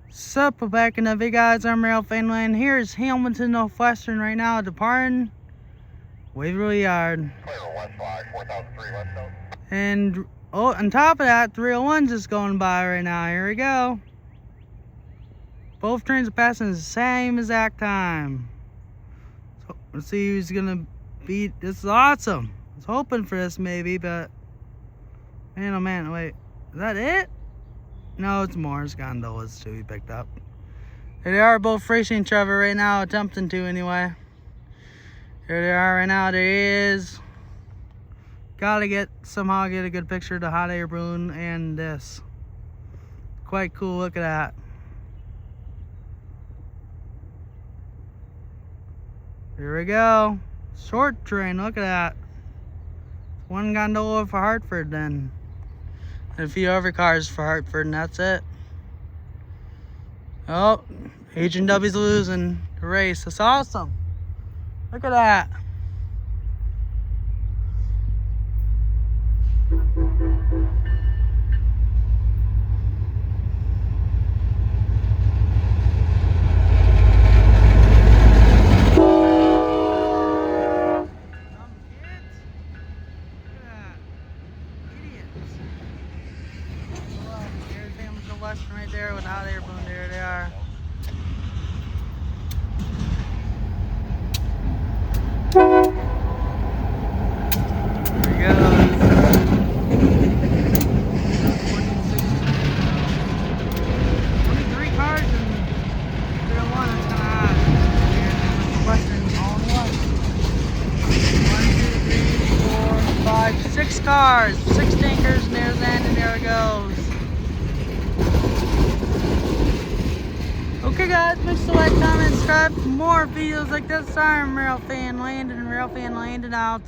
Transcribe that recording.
Sup, back in the big guys. I'm Railfan Landon. Here's Hamilton Northwestern right now, departing Waverly Yard. And on top of that, 301's just going by right now. Here we go. Both trains are passing the same exact time. So let's see who's gonna beat. This is awesome. I was hoping for this maybe, but man, oh man, wait, is that it? No, it's more. It's gondolas too. He picked up. Here they are, both racing each other right now, attempting to anyway. Here they are right now. There he is. Gotta somehow get a good picture of the hot air balloon and this. Quite cool. Look at that. Here we go. Short train. Look at that. One gondola for Hartford then. And a few other cars for Hartford, and that's it. Oh, HNW's losing the race. That's awesome. Look at that. Northwestern right there with hot air balloon. There they are. There he goes. 23 cars and 301. That's kind of hot. Northwestern all in one. 1, 2, 3, 4, 5, 6 cars. 6 tankers, and there's Landon. There it goes. Okay guys, make sure to like, comment, subscribe for more videos like this. I'm Railfan Landon, Railfan Landon out.